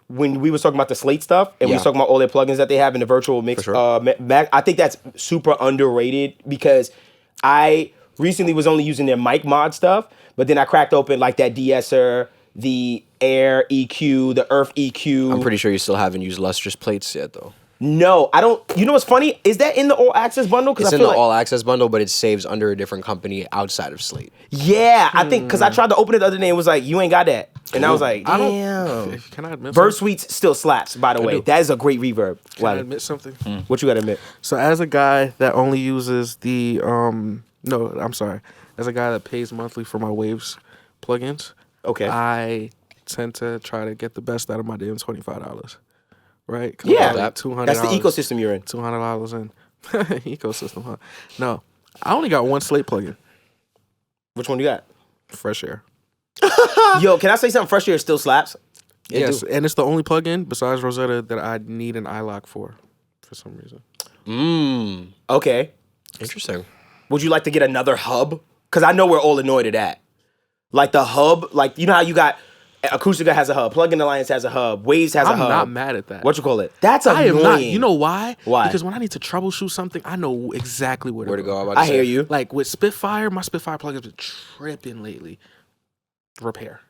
when we was talking about the Slate stuff and we was talking about all their plugins that they have in the virtual mix Mac, I think that's super underrated because I recently was only using their mic mod stuff, but then I cracked open like that de-esser, the Air EQ, the Earth EQ. I'm pretty sure you still haven't used lustrous plates yet, though. No, I don't. You know what's funny? Is that in the All Access bundle? It's in the All Access bundle, but it saves under a different company outside of Slate. Yeah, I think because I tried to open it the other day and it was like, you ain't got that. And I was like, damn. Can I admit Verse Suites still slaps, by the way. That is a great reverb. Can I admit something? What you got to admit? So as a guy that only uses the, as a guy that pays monthly for my Waves plugins, Okay. I tend to try to get the best out of my damn $25. Right? Yeah. Like $200. That's the ecosystem you're in. $200 in. Ecosystem, huh? No. I only got one Slate plugin. Which one you got? Fresh Air. Yo, can I say something? Fresh Air still slaps? Yes, and it's the only plugin besides Rosetta that I need an iLock for some reason. Okay. Interesting. Would you like to get another hub? Because I know we're all annoyed at that. Like the hub, like you know how you got Acoustica has a hub, Plugin Alliance has a hub, Waves has a hub. I'm not mad at that. What you call it? That's annoying. I am not. You know why? Why? Because when I need to troubleshoot something, I know exactly where to go. I hear you. Like with Spitfire, my Spitfire plugin's been tripping lately. Repair.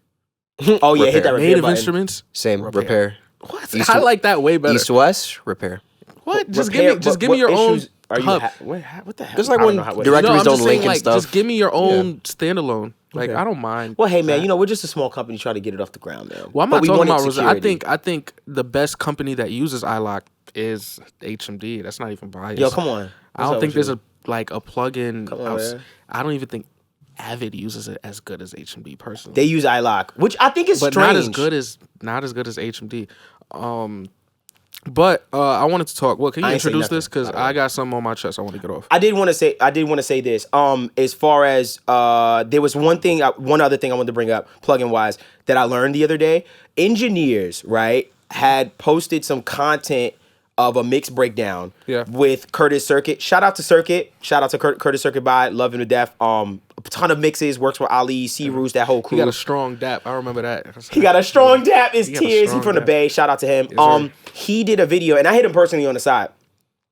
Oh yeah, hit that repair Native button. Instruments. Same. Repair. What? I like that way better. East to West. Repair. What? Just give me your own hub. What the hell? Just like when directories don't link and stuff. Just give me your own standalone. Like I don't mind. Well, hey man, you know we're just a small company trying to get it off the ground, man. Well, I'm not talking about Rosetta. I think the best company that uses iLock is HMD. That's not even biased. Yo, come on. I don't think there's a plugin. Come on, man. I don't even think Avid uses it as good as HMD personally. They use iLock, which I think is but strange. not as good as HMD. But I wanted to talk. Well, can you introduce this? Because I got something on my chest I want to get off. I did want to say this. As far as there was one other thing I wanted to bring up, plugin wise, that I learned the other day. Engineers, right, had posted some content of a mix breakdown with Curtis Circuit. Shout out to Circuit. Shout out to Curtis Circuit by Love Him to Death. A ton of mixes, works with Ali, C. Roos, that whole crew. He got a strong dap. I remember that. He got a strong dap. His tears. He from the Bay. Shout out to him. Yes, he did a video, and I hit him personally on the side.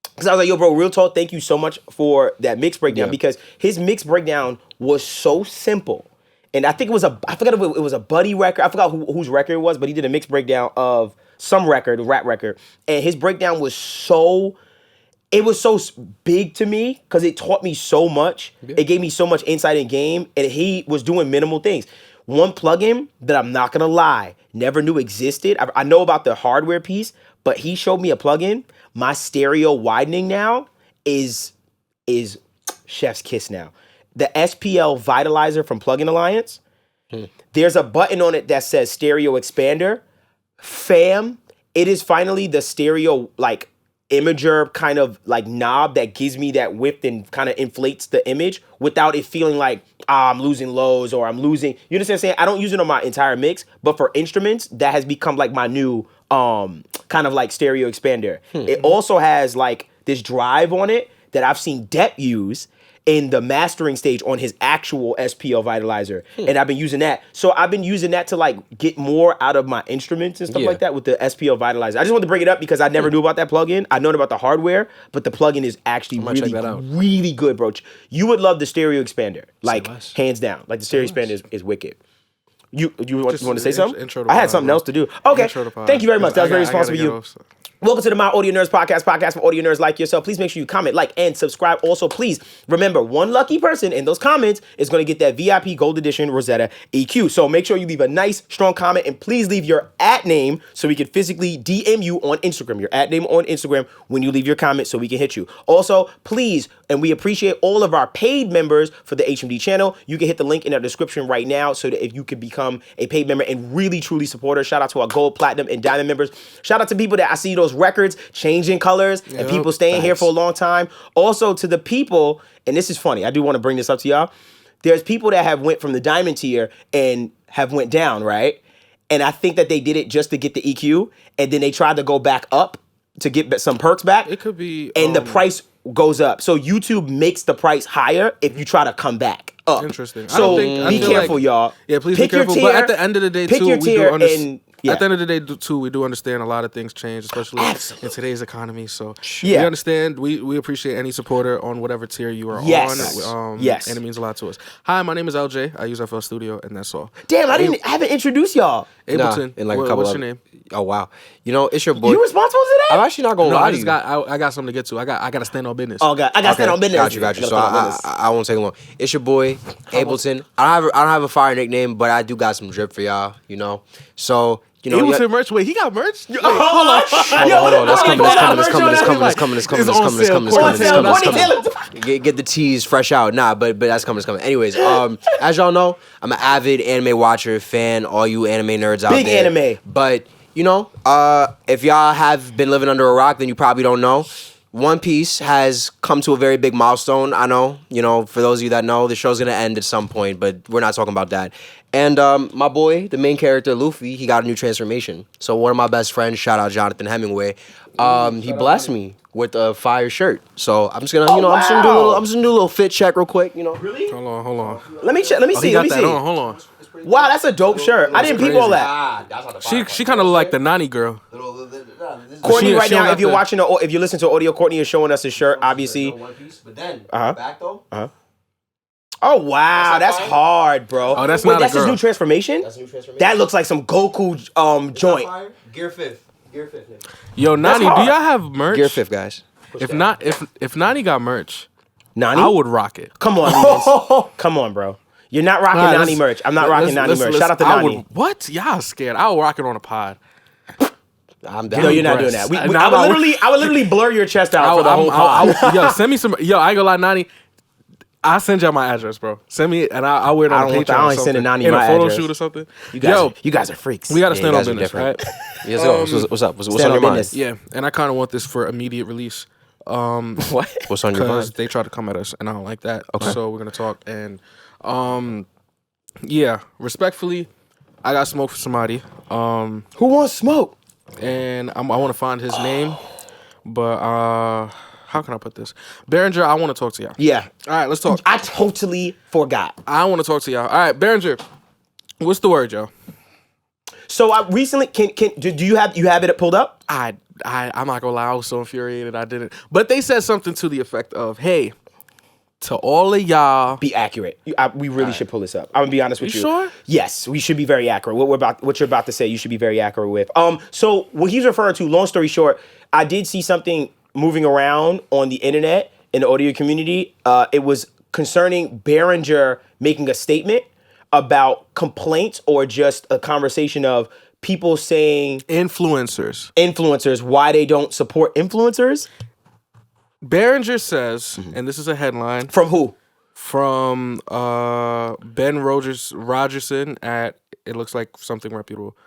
Because I was like, yo, bro, real talk, thank you so much for that mix breakdown. Because his mix breakdown was so simple. And I think it was I forgot if it was a Buddy record. I forgot whose record it was, but he did a mix breakdown of some record, a rap record. And his breakdown was so big to me because it taught me so much. Yeah. It gave me so much insight in game, and he was doing minimal things. One plugin that I'm not gonna lie, never knew existed. I know about the hardware piece, but he showed me a plugin. My stereo widening now is chef's kiss now. The SPL Vitalizer from Plugin Alliance. There's a button on it that says stereo expander. Fam, it is finally the stereo like imager kind of like knob that gives me that width and kind of inflates the image without it feeling like I'm losing lows or I'm losing. You understand what I'm saying? I don't use it on my entire mix, but for instruments, that has become like my new kind of like stereo expander. It also has like this drive on it that I've seen Depp use in the mastering stage on his actual SPL Vitalizer. And I've been using that. So I've been using that to like get more out of my instruments and stuff like that with the SPL Vitalizer. I just wanted to bring it up because I never knew about that plugin. I known about the hardware, but the plugin is actually really good, bro. You would love the stereo expander, like hands down. Like the stereo expander is wicked. You want to say something? I had something else to do. Okay, thank you very much. That was very responsible of you. Welcome to the My Audio Nerds podcast for audio nerds like yourself. Please make sure you comment, like, and subscribe. Also, please remember, one lucky person in those comments is going to get that VIP Gold Edition Rosetta EQ. So make sure you leave a nice, strong comment, and please leave your @name so we can physically DM you on Instagram. Your @name on Instagram when you leave your comment so we can hit you. Also, please, and we appreciate all of our paid members for the HMD channel. You can hit the link in our description right now so that if you can become a paid member and really, truly support us. Shout out to our Gold, Platinum, and Diamond members. Shout out to people that I see those records changing colors and people staying here for a long time. Also to the people, and this is funny, I do want to bring this up to y'all. There's people that have went from the diamond tier and have went down, right? And I think that they did it just to get the EQ, and then they tried to go back up to get some perks back. It could be, and the price goes up. So YouTube makes the price higher if you try to come back up. Interesting. So be careful, y'all. Yeah, please pick be careful. Your tier, but at the end of the day, pick too, your tier and at the end of the day, too, we do understand a lot of things change, especially in today's economy. So we understand. We appreciate any supporter on whatever tier you are on. And it means a lot to us. Hi, my name is LJ. I use FL Studio, and that's all. Damn, I haven't introduced y'all. Ableton. In like a couple what's your name? Oh wow, it's your boy. You responsible for that? I'm actually not gonna lie to you. I got something to get to. I got to stand on business. Oh God, I got to stand on business. Got you. So I won't take long. It's your boy Ableton. I don't have a fire nickname, but I do got some drip for y'all. So. Ableton merch. Wait, he got merch? Hold on. That's coming. Get the teas fresh out. Nah, but that's coming. Anyways, as y'all know, I'm an avid anime watcher, fan, all you anime nerds out there. Big anime. But, if y'all have been living under a rock, then you probably don't know. One Piece has come to a very big milestone. I know, for those of you that know, the show's going to end at some point, but we're not talking about that. And my boy, the main character, Luffy, he got a new transformation. So one of my best friends, shout out Jonathan Hemingway, he blessed me with a fire shirt. So I'm just gonna, I'm just gonna do a little fit check real quick, Really? Hold on. Let me check. Let me see. Hold on. Wow, that's a dope shirt. I didn't peep all that. She kind of look like the Nani girl. Courtney, right now, if you're watching, if you listen to audio, Courtney is showing us his shirt, obviously. But then, back though. Oh wow, that's hard, bro. Oh, that's Wait, not that's a girl. His new transformation. That looks like some Goku joint. Gear fifth. Yo, Nani, do y'all have merch? Gear fifth, guys. If Nani got merch, Nani, I would rock it. Come on, come on, bro. You're not rocking Nani merch. I'm not rocking Nani merch. Shout out to Nani. What? Y'all scared? I will rock it on a pod. I'm down. No, you're not doing that. I would literally blur your chest out for the whole pod. Yo, send me some. Yo, I ain't gonna lie, Nani. I'll send y'all my address, bro. Send me, and I'll wear it on Patreon. I ain't sending Nani in my a photo address. shoot or something. You guys are freaks. We gotta stand on business, right? Yes, what's up? What's on your mind? Yeah, and I kind of want this for immediate release. What? What's on your mind? Because they try to come at us, and I don't like that. Okay. So we're gonna talk, and yeah, respectfully, I got smoke for somebody. Who wants smoke? And I want to find his name, but how can I put this? Behringer, I want to talk to y'all. Yeah. All right, let's talk. I totally forgot. I want to talk to y'all. All right, Behringer, what's the word, yo? So I recently do you have it pulled up? I'm not gonna lie, I was so infuriated I didn't. But they said something to the effect of, "Hey, to all of y'all, be accurate." We really should pull this up. I'm gonna be honest with you. Sure? Yes, we should be very accurate. What you're about to say, you should be very accurate with. So what he's referring to, long story short, I did see something moving around on the internet in the audio community. It was concerning Behringer making a statement about complaints or just a conversation of people saying influencers why they don't support influencers. Behringer says, and this is a headline from who? From Ben Rogerson at, it looks like something reputable,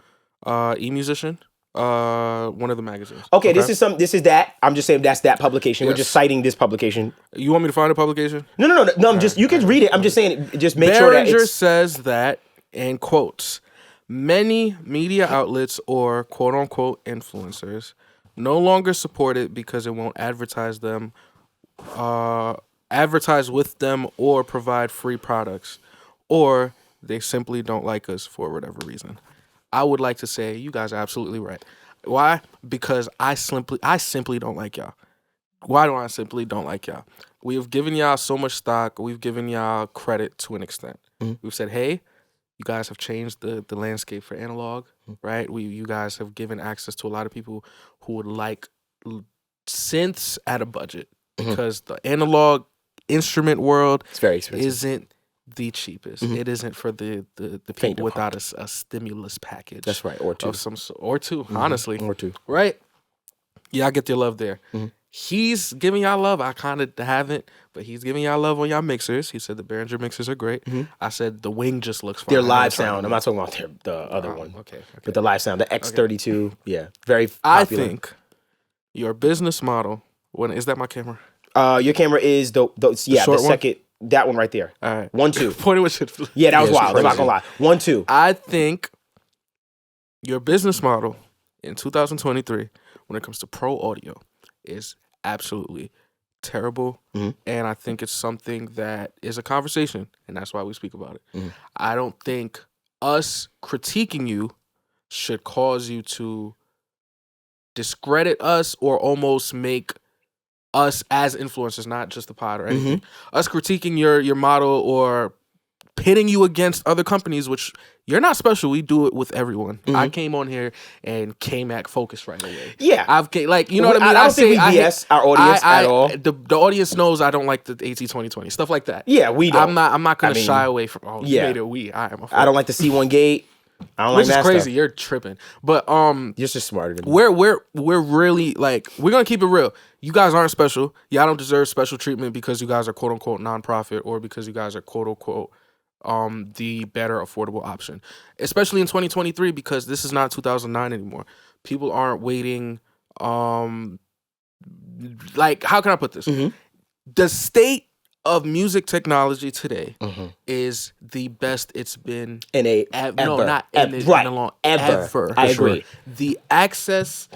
eMusician. One of the magazines. Okay, this is that. I'm just saying that's that publication. Yes. We're just citing this publication. You want me to find a publication? No. I'm just, you can read it. I'm just saying, just make sure that Behringer says that, in quotes, many media outlets or quote unquote influencers no longer support it because it won't advertise with them or provide free products, or they simply don't like us for whatever reason. I would like to say you guys are absolutely right. Why? Because I simply don't like y'all. Why do I simply don't like y'all? We have given y'all so much stock. We've given y'all credit to an extent. Mm-hmm. We've said, hey, you guys have changed the landscape for analog, right? You guys have given access to a lot of people who would like synths at a budget, because the analog instrument world it's very expensive. Isn't the cheapest. It isn't for the people without a stimulus package. That's right, or two. Of some or two, honestly. Or two. Right? Yeah, I get your love there. He's giving y'all love. I kind of haven't, but he's giving y'all love on y'all mixers. He said the Behringer mixers are great. I said the wing just looks fine. Their live sound. I'm not talking about the other one. Okay. But the live sound, the X32, yeah, very popular. I think your business model, is that my camera? Your camera is the second, that one right there. All right. 1, 2. Point with shit. Yeah, that was wild. I'm not gonna lie. 1, 2. I think your business model in 2023, when it comes to pro audio, is absolutely terrible. And I think it's something that is a conversation, and that's why we speak about it. I don't think us critiquing you should cause you to discredit us or almost make us as influencers, not just the pod or anything, us critiquing your model or pitting you against other companies, which you're not special. We do it with everyone. I came on here and came at Focus right away. Yeah. You know what I mean? I don't think we BS our audience at all. The audience knows I don't like the AT2020, stuff like that. Yeah, we don't. I'm not going to shy away from, you made it we. I don't like the C1 gate. I don't Which like is that crazy. stuff. You're tripping. But you're just smarter than me. We're really like, we're gonna keep it real. You guys aren't special. Y'all don't deserve special treatment because you guys are quote unquote nonprofit or because you guys are quote unquote the better affordable option. Especially in 2023 because this is not 2009 anymore. People aren't waiting. Like, how can I put this? The state of music technology today is the best it's been in a ever. I agree. The access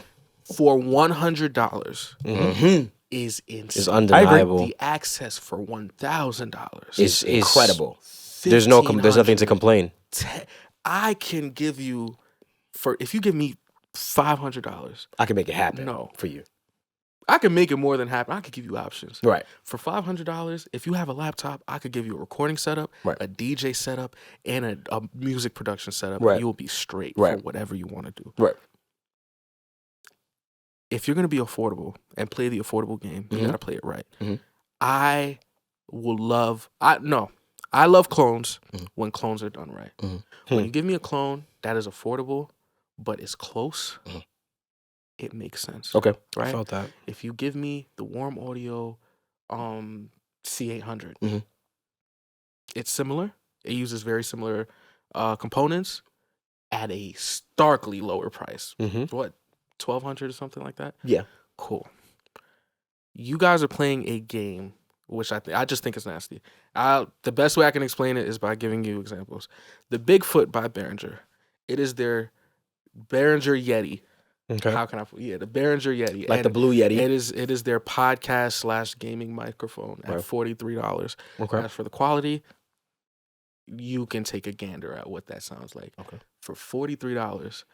for $100 is insane. It's undeniable. The access for $1,000 is incredible. There's nothing to complain. I can give you if you give me $500, I can make it happen. For you. I can make it more than happen. I could give you options. Right. For $500, if you have a laptop, I could give you a recording setup, a DJ setup, and a music production setup. Right. And you'll be straight for whatever you want to do. Right. If you're going to be affordable and play the affordable game, you got to play it right. I love clones when clones are done right. When you give me a clone that is affordable, but is close, it makes sense. Okay. Right? I felt that. If you give me the Warm Audio C800, it's similar. It uses very similar components at a starkly lower price. What, $1,200 or something like that? Yeah. Cool. You guys are playing a game, which I just think is nasty. The best way I can explain it is by giving you examples. The Bigfoot by Behringer. It is their Behringer Yeti. Okay. How can the Behringer Yeti. Like the Blue Yeti. It is their podcast / gaming microphone at $43. Okay. As for the quality, you can take a gander at what that sounds like. Okay. For $43,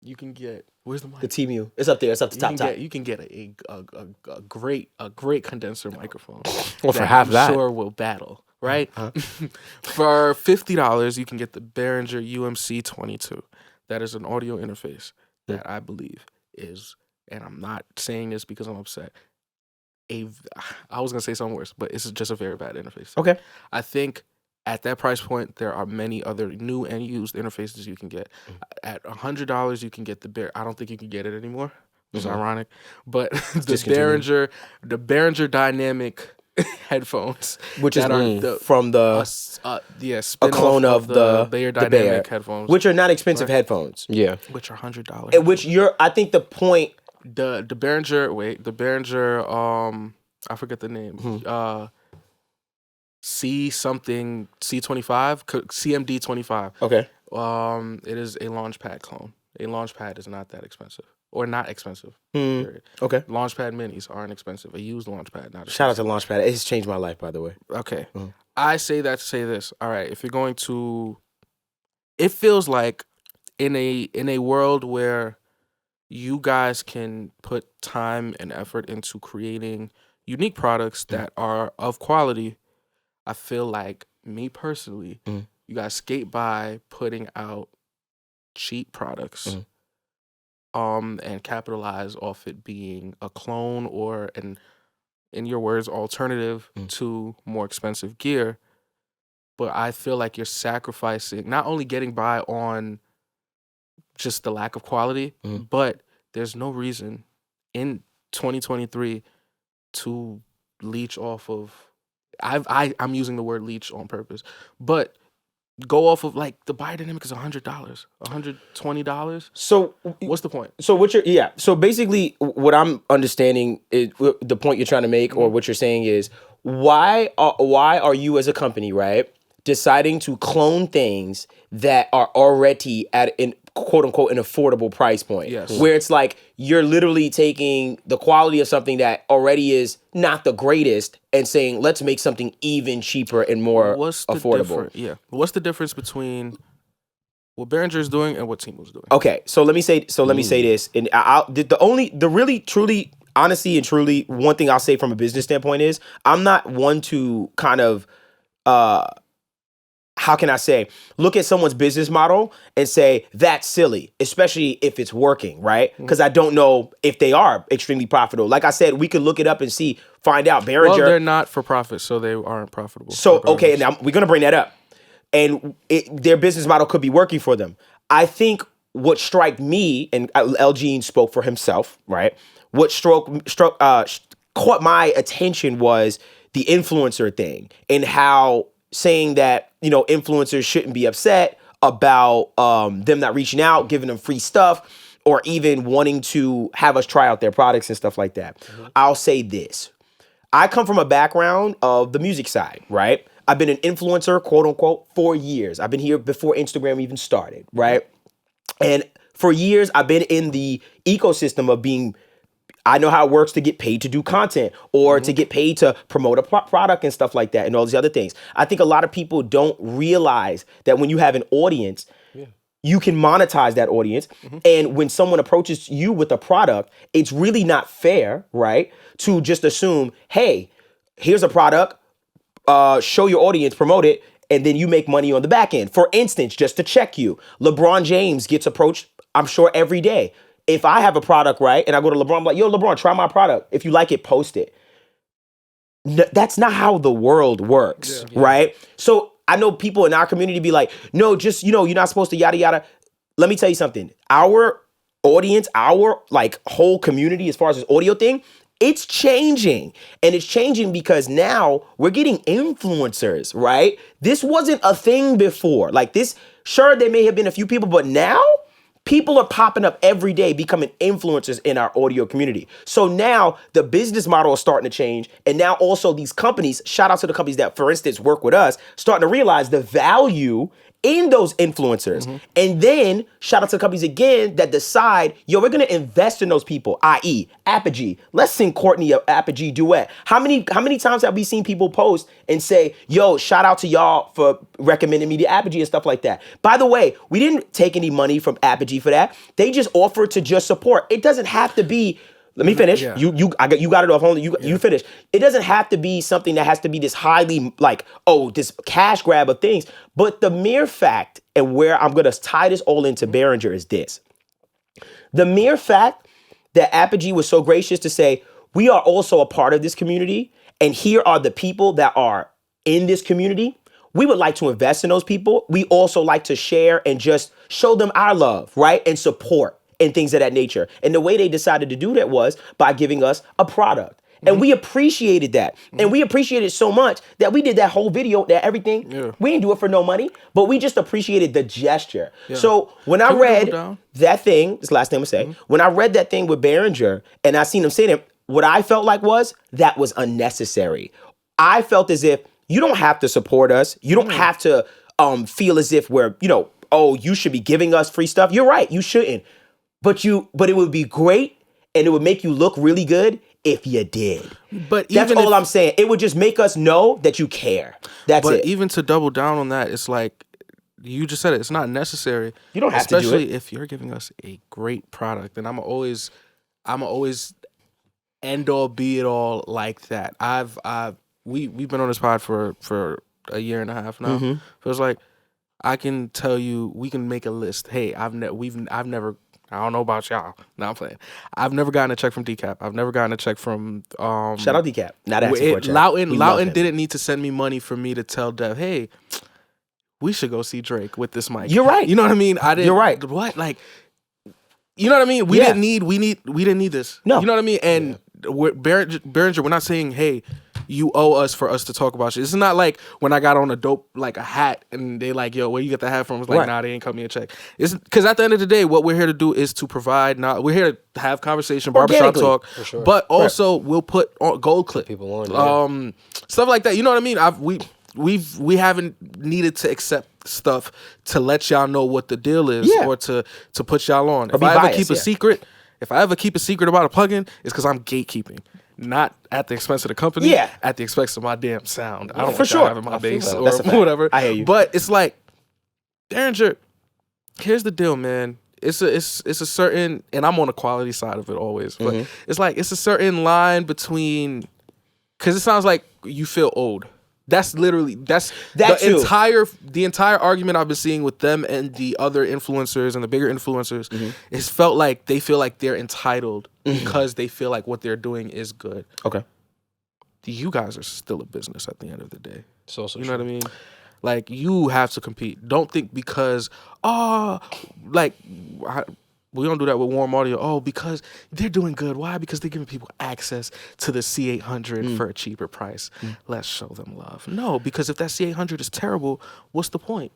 you can get, where's the mic? The TMU. It's up there. It's up the top. You can get a great condenser microphone. Well, for half that, I'm sure will battle, right? For $50, you can get the Behringer UMC 22. That is an audio interface that I believe is, and I'm not saying this because I'm upset, I was going to say something worse, but it's just a very bad interface. Okay. I think at that price point, there are many other new and used interfaces you can get. At $100, you can get the I don't think you can get it anymore. It's ironic, but the Behringer Dynamic headphones, which is from a clone of the Behringer Dynamic headphones, which are not expensive headphones. Yeah, which are $100. Which I think the point. The Behringer. I forget the name. C25, CMD 25. Okay. It is a Launchpad clone. A Launchpad is not that expensive. Or not expensive. Okay. Launchpad minis aren't expensive. A used Launchpad, not expensive. Shout out to Launchpad. It's changed my life, by the way. Okay. I say that to say this. All right, if you're going to, it feels like in a world where you guys can put time and effort into creating unique products that are of quality, I feel like, me personally, you guys skate by putting out cheap products and capitalize off it being a clone or an, in your words, alternative to more expensive gear. But I feel like you're sacrificing not only getting by on just the lack of quality, but there's no reason in 2023 to leech off of, I'm using the word leech on purpose, but go off of like the biodynamic is $100, $120. So what's the point? So so basically what I'm understanding is the point you're trying to make, or what you're saying is why are you as a company, right, deciding to clone things that are already at an quote unquote an affordable price point? Yes. Where it's like you're literally taking the quality of something that already is not the greatest and saying, let's make something even cheaper and more affordable. What's the difference between what Behringer's doing and what Timu's doing. Okay, so let me say this, and the really truly honestly and truly one thing I'll say from a business standpoint is I'm not one to kind of how can I say, look at someone's business model and say, that's silly, especially if it's working, right? Because I don't know if they are extremely profitable. Like I said, we could look it up and find out. Behringer. Well, they're not for profit, so they aren't profitable. So, okay, now we're going to bring that up. And their business model could be working for them. I think what struck me, and Elgene spoke for himself, right? What caught my attention was the influencer thing and how saying that, influencers shouldn't be upset about them not reaching out, giving them free stuff, or even wanting to have us try out their products and stuff like that. Mm-hmm. I'll say this. I come from a background of the music side, right? I've been an influencer, quote unquote, for years. I've been here before Instagram even started, right? And for years, I've been in the ecosystem of I know how it works to get paid to do content or to get paid to promote a product and stuff like that and all these other things. I think a lot of people don't realize that when you have an audience, you can monetize that audience. Mm-hmm. And when someone approaches you with a product, it's really not fair, right? To just assume, hey, here's a product, show your audience, promote it, and then you make money on the back end. For instance, just to check you, LeBron James gets approached, I'm sure, every day. If I have a product, right, and I go to LeBron, I'm like, yo, LeBron, try my product. If you like it, post it. That's not how the world works, right? So I know people in our community be like, no, just, you're not supposed to yada, yada. Let me tell you something. Our audience, our whole community, as far as this audio thing, it's changing. And it's changing because now we're getting influencers, right? This wasn't a thing before. Sure, there may have been a few people, but now people are popping up every day becoming influencers in our audio community. So now the business model is starting to change. And now also these companies, shout out to the companies that, for instance, work with us, starting to realize the value in those influencers. Mm-hmm. And then shout out to the companies again that decide, yo, we're going to invest in those people, i.e. Apogee. Let's sing Courtney a Apogee duet. How many times have we seen people post and say, yo, shout out to y'all for recommending me to Apogee and stuff like that. By the way, we didn't take any money from Apogee for that. They just offered to just support. It doesn't have to be. Let me finish. Yeah. You got it off. You finish. It doesn't have to be something that has to be this highly this cash grab of things. But the mere fact, and where I'm gonna tie this all into Behringer, is this: the mere fact that Apogee was so gracious to say, we are also a part of this community, and here are the people that are in this community. We would like to invest in those people. We also like to share and just show them our love, right, and support. And things of that nature. And the way they decided to do that was by giving us a product. And we appreciated that. And we appreciated it so much that we did that whole video, that everything. Yeah. We didn't do it for no money, but we just appreciated the gesture. Yeah. So when I read that thing, this last thing I'm gonna say, when I read that thing with Behringer and I seen him say that, what I felt like was that was unnecessary. I felt as if you don't have to support us. You don't have to feel as if we're, you should be giving us free stuff. You're right, you shouldn't. But it would be great and it would make you look really good if you did. But that's all I'm saying. It would just make us know that you care. That's it. But even to double down on that, it's like you just said it. It's not necessary. You don't have to do it. Especially if you're giving us a great product. And I'm always end all be it all like that. We've been on this pod for a year and a half now. Mm-hmm. So it's like I can tell you, we can make a list. Hey, I've never. I don't know about y'all. No, I'm playing. I've never gotten a check from Decap. I've never gotten a check from shout out Decap. Not asking for a check. Loughton didn't need to send me money for me to tell Dev, hey, we should go see Drake with this mic. You're right. You know what I mean? I didn't. You're right. What? You know what I mean? We didn't need this. No. You know what I mean? And Behringer, we're not saying, hey, you owe us for us to talk about shit. It's not like when I got on a hat and they like, yo, where you get the hat from? It's like, nah, they ain't cut me a check. It's because at the end of the day, what we're here to do is to provide. We're here to have conversation, barbershop talk, for sure. But also we'll put on gold clip people on, stuff like that. You know what I mean? We haven't needed to accept stuff to let y'all know what the deal is or to put y'all on. If I ever keep a secret about a plugin, it's because I'm gatekeeping. Not at the expense of the company, at the expense of my damn sound. I don't want y'all having my bass or whatever. I hear you. But it's like, Behringer, here's the deal, man. It's a certain, and I'm on the quality side of it always, but it's a certain line between, because it sounds like you feel old. That's the entire argument I've been seeing with them and the other influencers and the bigger influencers is felt like they feel like they're entitled because they feel like what they're doing is good. Okay. You guys are still a business at the end of the day. So you know what I mean? Like, you have to compete. Don't think because, we don't do that with Warm Audio. Oh, because they're doing good. Why? Because they're giving people access to the C800 for a cheaper price. Let's show them love. No, because if that C800 is terrible, what's the point?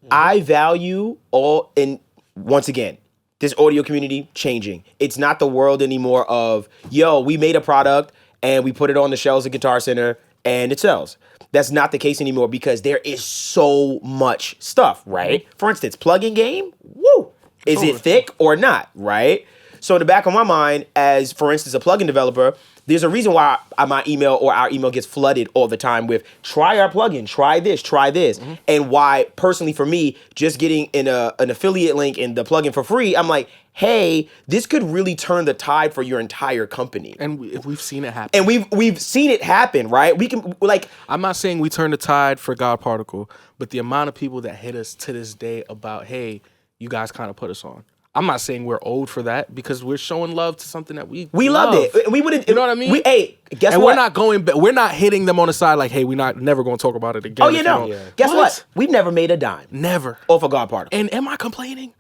I value once again, this audio community changing. It's not the world anymore of, yo, we made a product and we put it on the shelves at Guitar Center and it sells. That's not the case anymore because there is so much stuff, right? For instance, plugin game, woo! Is it thick or not, right? So in the back of my mind, as, for instance, a plugin developer, there's a reason why my email or our email gets flooded all the time with, try our plugin, try this. And why, personally for me, just getting an affiliate link in the plugin for free, I'm like, hey, this could really turn the tide for your entire company. And we've seen it happen. And we've seen it happen, right? We can, like... I'm not saying we turn the tide for God Particle, but the amount of people that hit us to this day about, hey, you guys kind of put us on. I'm not saying we're old for that because we're showing love to something that we loved it. We wouldn't, you know what I mean? Guess and what? We're not hitting them on the side like, hey, never going to talk about it again. Oh, Guess what? We've never made a dime. Never. Off of God Particle. And am I complaining?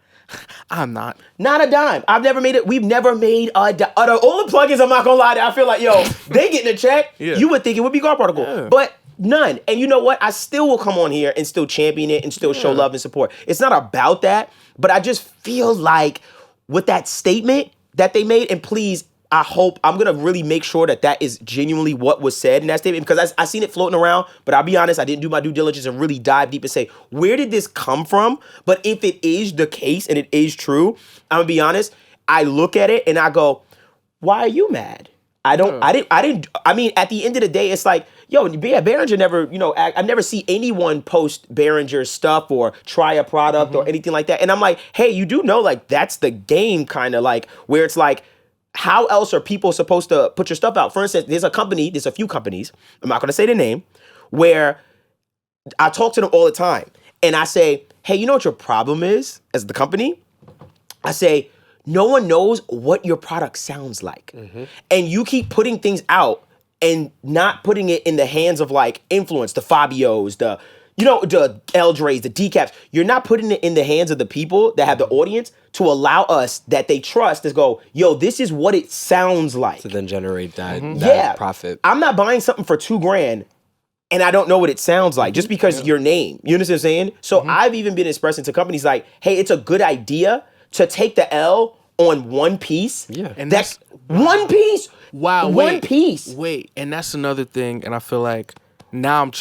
I'm not. Not a dime. I've never made it. We've never made a dime. All the plugins, I'm not gonna lie, I feel like, yo, they getting a check. You would think it would be God Particle, but none. And you know what? I still will come on here and still champion it and still show love and support. It's not about that, but I just feel like with that statement that they made, and please, I hope, I'm gonna really make sure that is genuinely what was said in that statement, because I seen it floating around, but I'll be honest, I didn't do my due diligence and really dive deep and say, where did this come from? But if it is the case and it is true, I'm gonna be honest, I look at it and I go, why are you mad? I mean, at the end of the day, it's like, yo, Behringer never, I never see anyone post Behringer stuff or try a product or anything like that. And I'm like, hey, you do know, like, that's the game, kind of like, where it's like, how else are people supposed to put your stuff out? For instance, there's a few companies, I'm not going to say the name, where I talk to them all the time. And I say, hey, you know what your problem is as the company? I say, no one knows what your product sounds like. And you keep putting things out and not putting it in the hands of like influence, the Fabios, the Eldres, the Decaps. You're not putting it in the hands of the people that have the audience to allow us, that they trust, to go, yo, this is what it sounds like. To then generate that profit. I'm not buying something for $2,000 and I don't know what it sounds like just because your name. You understand what I'm saying? So I've even been expressing to companies like, hey, it's a good idea to take the L on one piece. Yeah. And that's one piece. Wow. One piece. Wait. And that's another thing. And I feel like now I'm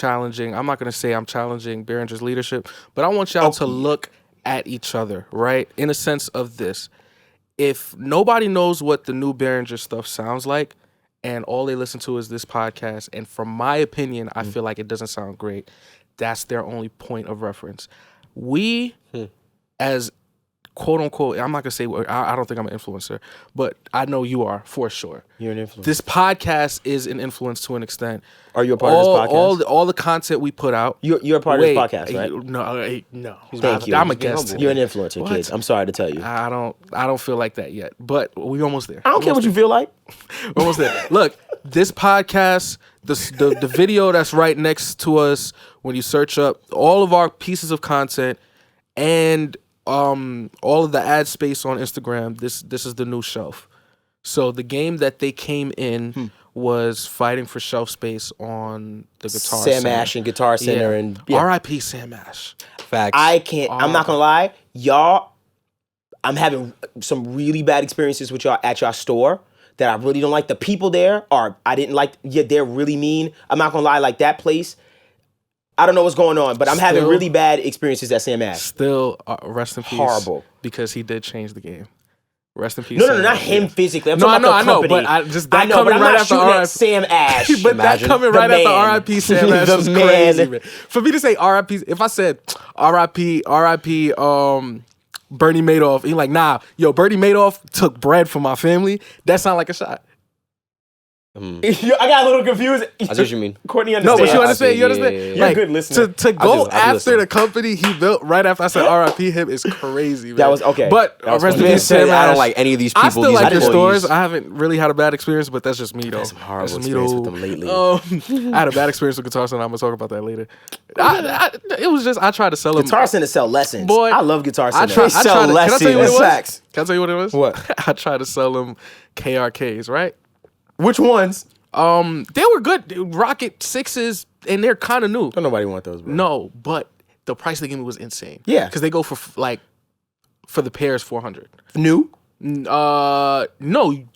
not going to say I'm challenging Behringer's leadership, but I want y'all to look at each other, right? In a sense of this. If nobody knows what the new Behringer stuff sounds like, and all they listen to is this podcast, and from my opinion, I feel like it doesn't sound great, that's their only point of reference. We, as quote unquote, I'm not gonna say, I don't think I'm an influencer, but I know you are for sure. You're an influencer. This podcast is an influence to an extent. Are you a part of this podcast? All the content we put out. You're a part of this podcast, right? No. Thank you. I'm a guest. You're an influencer, kids. I'm sorry to tell you. I don't feel like that yet, but we're almost there. I don't care what you feel like. We're almost there. Look, this podcast, the video that's right next to us, when you search up all of our pieces of content and all of the ad space on Instagram, this is the new shelf. So the game that they came in was fighting for shelf space on the Guitar Center. Sam Ash and Guitar Center and R.I.P. Sam Ash. Facts. I can't. I'm not gonna lie, y'all. I'm having some really bad experiences with y'all at y'all store that I really don't like. The people there I didn't like. Yeah, they're really mean. I'm not gonna lie, like that place. I don't know what's going on, but I'm having really bad experiences at Sam Ash. Still, rest in peace. Horrible. Because he did change the game. Rest in peace. No, not him physically. I'm talking about the company. I know, but I'm not shooting at Sam Ash. But that coming right after R.I.P. Sam Ash was crazy, man. For me to say R.I.P., if I said R.I.P., Bernie Madoff. He like, nah, yo, Bernie Madoff took bread from my family. That sound like a shot. I got a little confused. I see what you mean. Courtney No, understands. but you understand? You understand? Yeah. You're a good listener. To go I do after listen. the company he built right after I said RIP him is crazy, man. That was okay. But That was rest in funny. peace, Said, Sam I don't Ash. like any of these people. I still these like your employees. stores. I haven't really had a bad experience, but that's just me though. Had some horrible That's me, experience though. with them lately. I had a bad experience with Guitar Center. I'm gonna talk about that later. It was just I tried to sell them. Guitar Center sell lessons. Boy, I love Guitar I Center. tried. Can I tell you what it was? Facts. Can I tell you what it was? What? I tried to sell them KRKs, right? Which ones? They were good. Rocket 6s, and they're kind of new. Don't nobody want those, bro. No, but the price they gave me was insane. Yeah. Because they go for for the pairs $400. New? No,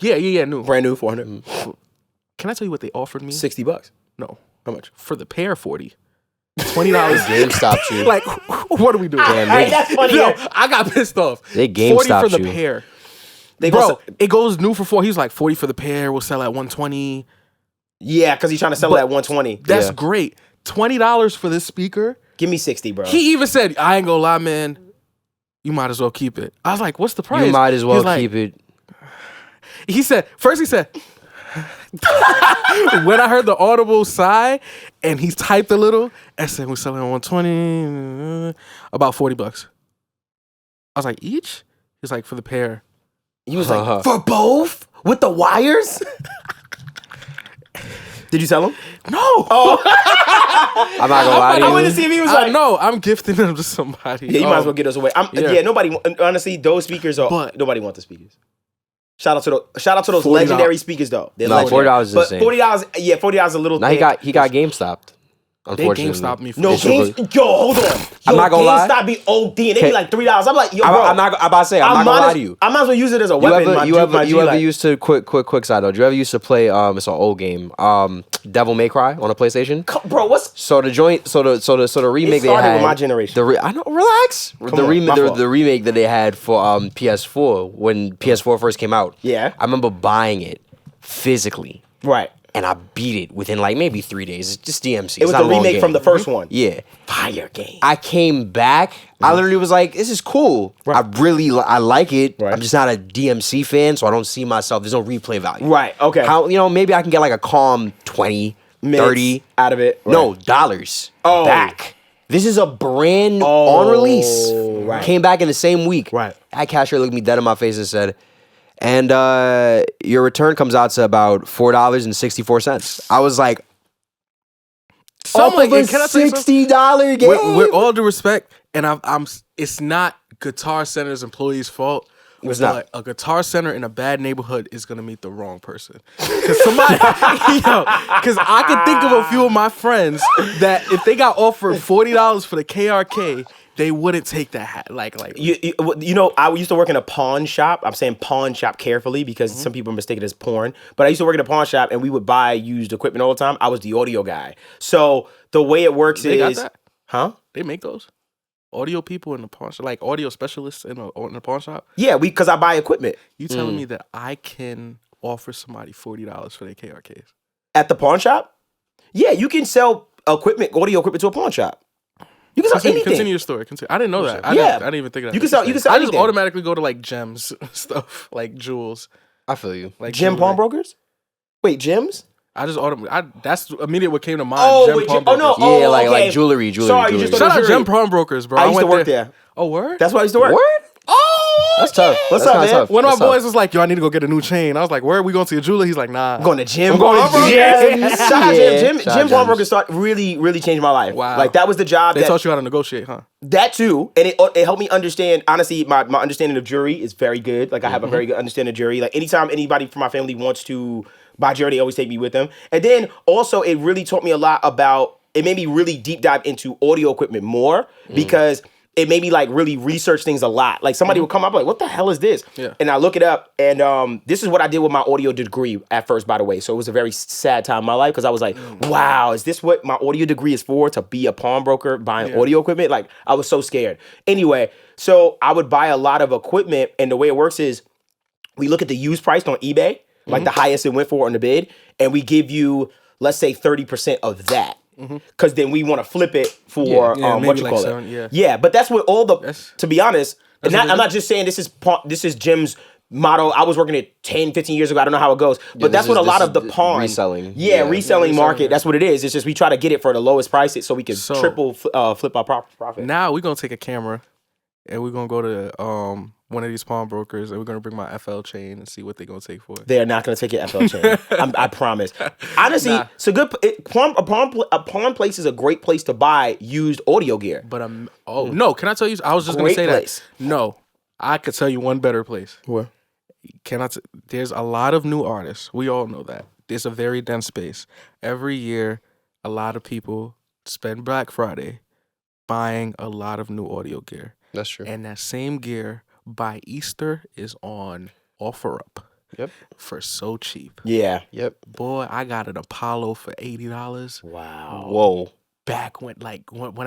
yeah, new. Brand new, 400. Can I tell you what they offered me? $60. No, How much? for the pair $40. GameStop you. Like, what are we doing? Damn, Hey, that's funny. Yo, I got pissed off. They 40 GameStopped for the you. pair. They Bro, go it goes new for 4. He was like 40 for the pair. We'll sell at 120. yeah, because he's trying to sell it But at 120. That's Yeah. great. $20 for this speaker. Give me 60, bro. He even said, I ain't gonna lie, man. You might as well keep it. I was like, what's the price? You might as He well was like- keep it. He said, when I heard the audible sigh and he typed a little and said, we're selling at 120, about $40. I was like, each? He's like, for the pair. He was like, for both? With the wires? Did you sell them? No. Oh. I'm not gonna lie to I you. wanted to see if he was like, no, I'm gifting them to somebody. yeah, you might as well get us away. Yeah. Nobody, honestly, those speakers are, But- nobody wants the speakers. Shout out to those $40. legendary speakers though. They're No, legendary. $40 is But insane. $40, yeah, $40 is a little. Now he got GameStopped. They Unfortunately, GameStop me for No, this. Yo, hold on. Yo, I'm not gonna lie. GameStop be OD and they be like $3. I'm like, yo, bro. I'm about to say. I'm not gonna lie to you. I might as well use it as a You weapon. ever, you ever like, used to quick side note? You ever used to play? It's an old game. Devil May Cry on a PlayStation. bro, what's So the joint, so the remake they started had with my generation. I know. Relax. on, my fault. The remake that they had for PS4 when PS4 first came out. Yeah. I remember buying it physically, right? and I beat it within like maybe 3 days. It's just DMC. It was the remake from the first one. Yeah. Fire game. I came back. I literally was like, "This is cool. Right. I like it. Right. I'm just not a DMC fan, so I don't see myself. There's no replay value. Right, okay. How maybe I can get like a calm 20, Minutes 30 out of it. Right. No, dollars Oh. back. This is a brand on release. right. Came back in the same week. Right. That cashier looked me dead in my face and said, "And your return comes out to about $4.64." I was like, Someone, off of a can I say something? $60 game. With all due respect, and I'm it's not Guitar Center's employees' fault. It's not. But a Guitar Center in a bad neighborhood is gonna meet the wrong person. Because somebody, because I could think of a few of my friends that if they got offered $40 for the KRK, they wouldn't take that hat. Like You know, I used to work in a pawn shop. I'm saying pawn shop carefully because some people mistake it as porn. But I used to work in a pawn shop and we would buy used equipment all the time. I was the audio guy. So the way it works they got is, that. huh? They make those audio people in the pawn shop, like audio specialists in a pawn shop. Yeah, because I buy equipment You telling me that I can offer somebody $40 for their KRKs? at the pawn shop. Yeah, you can sell equipment, audio equipment to a pawn shop. You can sell anything. Continue your story. I didn't know that. I didn't even think of that. You can sell I just anything. automatically go to like gems stuff, like jewels, I feel you. like Gem jewelry. pawnbrokers? Wait, gyms? I just that's immediate what came to mind. Oh, Gem wait, pawnbrokers. no. Yeah, Oh, like okay. jewelry. Sorry, you just Shout out jewelry. Gem pawnbrokers, bro. I used to went work there. Oh, word? That's why I used to work. Word? Oh, That's tough. What's That's up, kinda man? tough. One of my That's boys was like, "Yo, I need to go get a new chain." I was like, "Where are we going to your jeweler?" He's like, "Nah." I'm going to gym. I'm going to gym. gym. Shout out Yeah. Gym. Shout out Gym Gems. pawnbrokers really changed my life. Wow. Like that was the job They that taught you how to negotiate, huh? that too, and it helped me understand. Honestly, my understanding of jewelry is very good. Like I have a very good understanding of jewelry. Like anytime anybody from my family wants to buy jewelry, they always take me with them. And then also, it really taught me a lot about. It made me really deep dive into audio equipment more because it made me like really research things a lot. Like somebody would come up like, "What the hell is this?" Yeah. And I look it up, and this is what I did with my audio degree at first, by the way. So it was a very sad time in my life because I was like, "Wow, is this what my audio degree is for? To be a pawnbroker buying audio equipment?" Like I was so scared. Anyway, so I would buy a lot of equipment, and the way it works is we look at the used price on eBay, like the highest it went for on the bid, and we give you, let's say, 30% of that. Because then we want to flip it for Yeah, what maybe you like call 7, it. yeah. Yeah, but that's what all the. That's- To be honest, I'm not just saying this is Jim's motto. I was working it 10, 15 years ago. I don't know how it goes. But that's what a lot of the pawn reselling. Reselling market. That's what it is. It's just we try to get it for the lowest price so we can triple flip our profit. Now we're gonna take a camera and we're gonna go to one of these pawnbrokers and we're gonna bring my FL chain and see what they're gonna take for it. They are not gonna take your FL chain. I promise. Honestly, it's a good a pawn place is a great place to buy used audio gear. But no, can I tell you? I was just gonna say that. No, I could tell you one better place. Where? There's a lot of new artists. We all know that. There's a very dense space. Every year, a lot of people spend Black Friday buying a lot of new audio gear. That's true. And that same gear by Easter is on OfferUp. Yep. For so cheap. Yeah. Yep. Boy, I got an Apollo for $80. Wow. Whoa. Back when I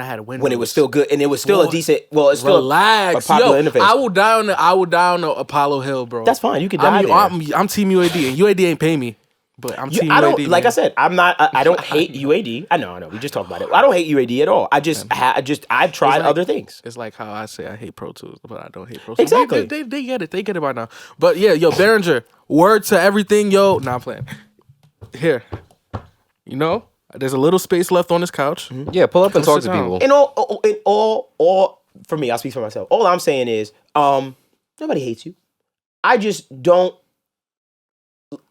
had a Windows. When it was still good and it was still a decent. Well, it's still a popular interface. I will die on the Apollo Hill, bro. That's fine. You can die there. I'm Team UAD, and UAD ain't pay me, but I'm Team UAD. Like I said, I'm not. I don't hate UAD. I know. We just talked about it. I don't hate UAD at all. I've tried other things. It's like how I say I hate Pro Tools, but I don't hate Pro Tools. Exactly. They get it. They get it by now. But yeah, yo, Behringer, word to everything, yo. Nah, I'm playing. Here, there's a little space left on this couch. Mm-hmm. Yeah, pull up and talk to people. In all, for me, I'll speak for myself. All I'm saying is, nobody hates you. I just don't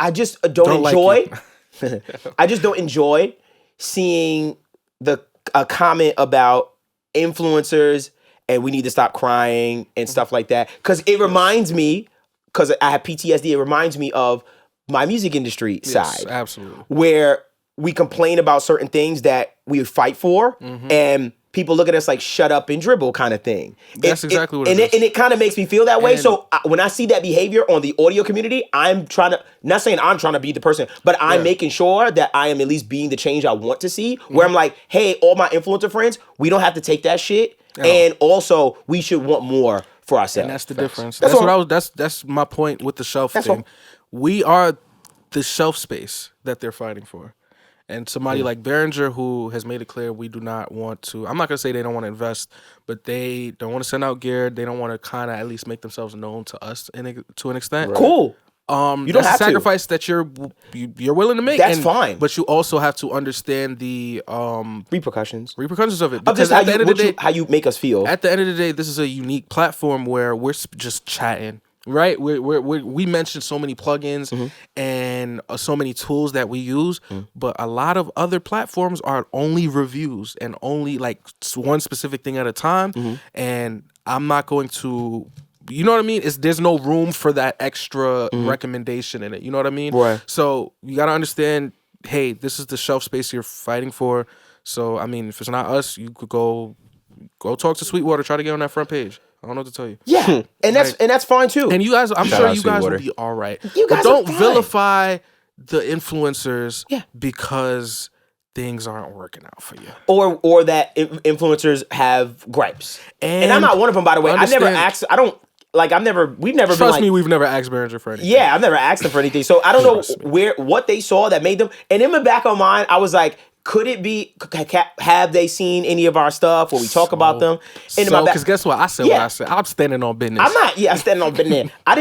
enjoy. I just don't enjoy seeing a comment about influencers and we need to stop crying and stuff like that. Because it reminds me, because I have PTSD, it reminds me of my music industry side. Absolutely. Where we complain about certain things that we fight for, and people look at us like "shut up and dribble" kind of thing. That's exactly what it is. And it kind of makes me feel that way. So when I see that behavior on the audio community, I'm trying to, not saying I'm trying to be the person, but I'm making sure that I am at least being the change I want to see. Where I'm like, hey, all my influencer friends, we don't have to take that shit, and also we should want more for ourselves. And that's the difference. That's my point with the shelf thing. We are the shelf space that they're fighting for. And somebody like Behringer, who has made it clear we do not want to, I'm not going to say they don't want to invest, but they don't want to send out gear. They don't want to kind of at least make themselves known to us to an extent. Right. Cool. You don't have a sacrifice that you're willing to make. That's fine. But you also have to understand the repercussions of it. Because at the end of the day, how you make us feel. At the end of the day, this is a unique platform where we're just chatting. Right, we mentioned so many plugins and so many tools that we use, but a lot of other platforms are only reviews and only like one specific thing at a time. And I'm not going to, you know what I mean? There's no room for that extra recommendation in it. You know what I mean? Right. So you got to understand, hey, this is the shelf space you're fighting for. So I mean, if it's not us, you could go talk to Sweetwater, try to get on that front page. I don't know what to tell you. Yeah, and that's fine too. And you guys, I'm sure you guys will be all right. But don't vilify the influencers because things aren't working out for you. Or that influencers have gripes. And I'm not one of them, by the way. We've never Trust been me, we've never asked Behringer for anything. Yeah, I've never asked them for anything. So I don't know what they saw that made them. And in the back of my mind, I was like, could it be? Have they seen any of our stuff where we talk about them? Because guess what? I said what I said. I'm standing on business. I'm standing on business. I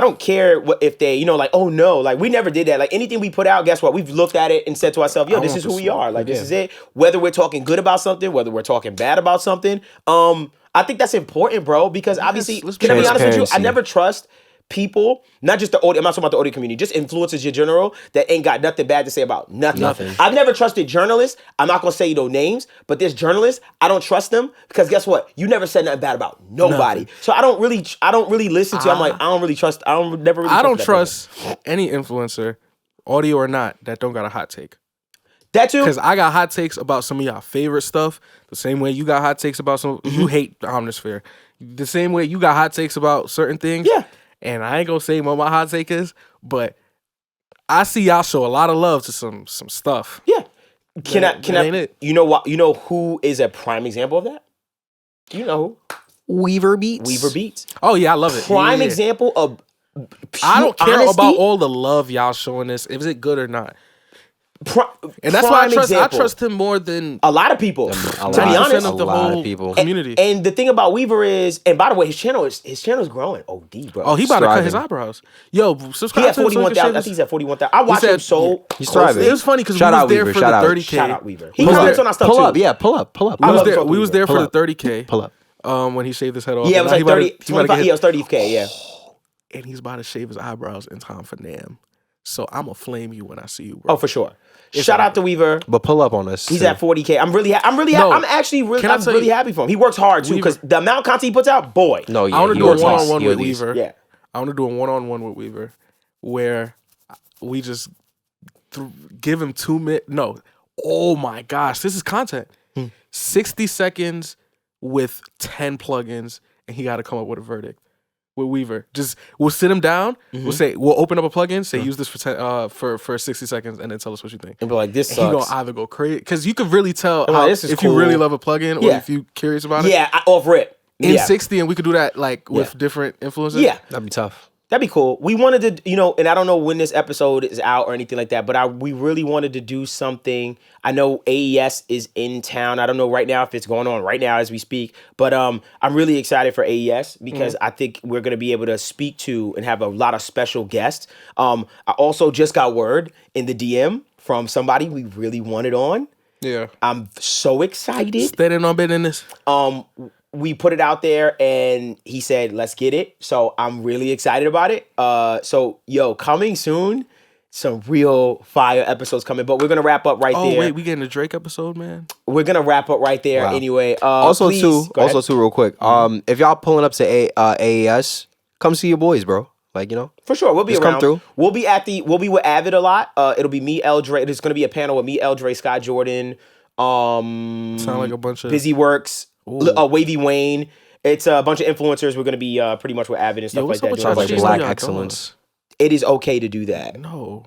don't care if they, like, oh no, like we never did that. Like anything we put out, guess what? We've looked at it and said to ourselves, yo, this is who we are. Like this is it. Whether we're talking good about something, whether we're talking bad about something, I think that's important, bro. Because obviously, can I be honest with you? I never trust people, not just the audio, I'm not talking about the audio community, just influencers in general that ain't got nothing bad to say about nothing. I've never trusted journalists. I'm not gonna say no names, but there's journalists, I don't trust them because guess what? You never said nothing bad about nobody. So I don't really listen to. I'm like, I don't really trust. I don't trust any influencer, audio or not, that don't got a hot take. That too. Because I got hot takes about some of y'all favorite stuff. The same way you got hot takes about some. You hate the Omnisphere. The same way you got hot takes about certain things. Yeah. And I ain't gonna say what my hot take is, but I see y'all show a lot of love to some stuff. Yeah. Can I? You know what? You know who is a prime example of that? You know who? Weaver Beats. Oh yeah, I love it. Prime example of. I don't care about all the love y'all showing this. Is it good or not? And that's why I Prime trust him more than a lot of people. To be honest, of the whole community. And the thing about Weaver is, and by the way, his channel is growing. OD, bro. Oh, he about to cut his eyebrows. Yo, subscribe He had to him. 41,000. I think he's at 41,000. I watch him so. He's thriving. It was funny because we was there for the 30K. Shout out Weaver. He comments on our stuff too. Pull up. We was there for the 30K. Pull up. When he shaved his head off. Yeah, it was like 30. 25, yeah, it was 30K. Yeah. And he's about to shave his eyebrows in time for NAMM. So I'm gonna flame you when I see you, bro. Oh, for sure. Shout out to Weaver. But pull up on us. He's at 40K. I'm really happy for him. He works hard too because the amount of content he puts out, boy. No, yeah, I want to do a one-on-one with these. Weaver. Yeah. I want to do a one-on-one with Weaver where we just give him 2 minutes. No. Oh my gosh, this is content. 60 seconds with 10 plugins, and he got to come up with a verdict. With Weaver, we'll sit him down. We'll open up a plugin. Say use this for 60 seconds, and then tell us what you think. And be like, this sucks. He gonna either go crazy because you could really tell if cool. you really love a plugin or if you curious about it. Yeah, off rip. In 60, and we could do that with different influences. Yeah, that'd be tough. That'd be cool. We wanted to, and I don't know when this episode is out or anything like that, but we really wanted to do something. I know AES is in town. I don't know right now if it's going on right now as we speak, but I'm really excited for AES because I think we're going to be able to speak to and have a lot of special guests. I also just got word in the DM from somebody we really wanted on. Yeah. I'm so excited. Standing on business. We put it out there and he said, let's get it. So I'm really excited about it. So coming soon, some real fire episodes coming, but we're going to wrap up right there. Oh, wait, we getting a Drake episode, man? We're going to wrap up right there anyway. Also, please, too, real quick. If y'all pulling up to AES, come see your boys, bro. For sure, we'll be around. Come through. We'll be with Avid a lot. It'll be me, El Dre. There's going to be a panel with me, El Dre, Scott Jordan, sound like a bunch of Busy Works, Wavy Wayne. It's a bunch of influencers. We're going to be pretty much with Avid and stuff like that. Black excellence. It is okay to do that. No.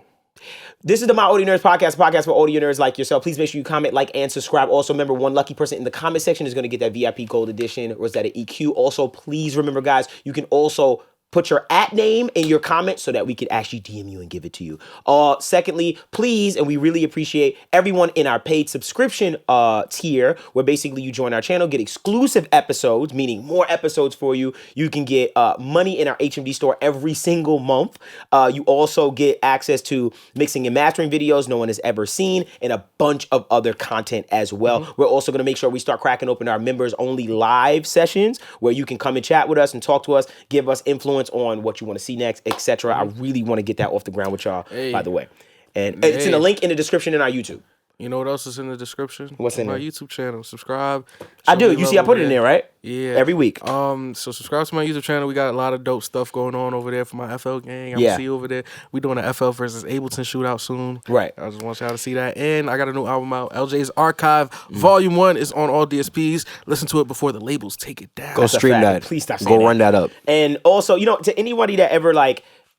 This is the My Audio Nerds podcast for audio nerds like yourself. Please make sure you comment, like, and subscribe. Also, remember, one lucky person in the comment section is going to get that VIP Gold Edition Rosetta EQ. Also, please remember, guys, you can also put your @name in your comment so that we could actually DM you and give it to you. Secondly, please, and we really appreciate everyone in our paid subscription tier, where basically you join our channel, get exclusive episodes, meaning more episodes for you. You can get money in our HMD store every single month. You also get access to mixing and mastering videos no one has ever seen and a bunch of other content as well. We're also going to make sure we start cracking open our members only live sessions where you can come and chat with us and talk to us, give us influence on what you want to see next, etc. I really want to get that off the ground with y'all, by the way. And it's in the link in the description in our YouTube. You know what else is in the description? What's in my there? YouTube channel. Subscribe. I do. You see, I put it in there, right? Yeah. Every week. So subscribe to my YouTube channel. We got a lot of dope stuff going on over there for my FL gang. I'm see over there. We doing a FL versus Ableton shootout soon. Right. I just want y'all to see that. And I got a new album out. LJ's Archive Volume 1 is on all DSPs. Listen to it before the labels take it down. Go stream that. Please stop saying Go run that up. And also, to anybody that ever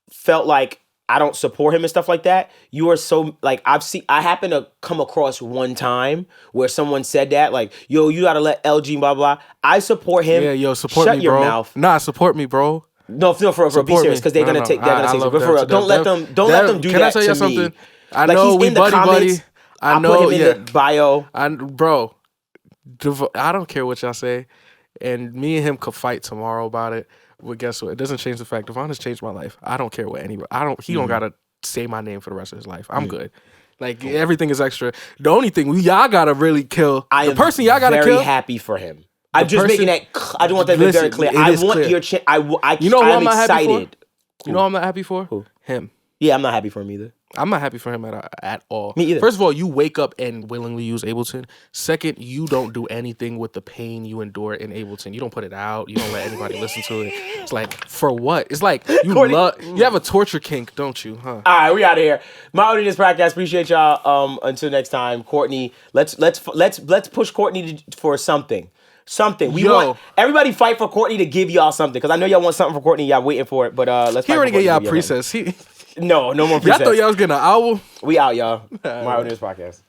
felt like I don't support him and stuff like that, you are so I happen to come across one time where someone said that, yo, you gotta let LG blah blah. I support him. Yeah, yo, support Shut me, your bro. mouth. Nah, support me, bro. No, for be serious, because they're gonna take it. But for real, don't let them do that to me. Can I tell you something? I know we buddy. I know, put him in the bio. Bro, I don't care what y'all say, and me and him could fight tomorrow about it. But guess what? It doesn't change the fact Devvon has changed my life. I don't care what anybody. He don't gotta say my name for the rest of his life. I'm good. Everything is extra. The only thing y'all gotta really kill. The person y'all gotta kill. Very happy for him. I'm just making that. I just want that to be very clear. I want clear. your chance. You know who I'm not excited. happy for? You know who I'm not happy for? Who? Him. Yeah, I'm not happy for him either. I'm not happy for him at all. Me either. First of all, you wake up and willingly use Ableton. Second, you don't do anything with the pain you endure in Ableton. You don't put it out. You don't let anybody listen to it. It's for what? It's you have a torture kink, don't you? Huh? All right, we out of here. My audience podcast. Appreciate y'all. Until next time, Courtney. Let's push Courtney for something. Something. We want everybody fight for Courtney to give y'all something, because I know y'all want something for Courtney. Y'all waiting for it, but let's. He already gave y'all presets. No more presets. Y'all thought y'all was getting an album? We out, y'all. My audience podcast.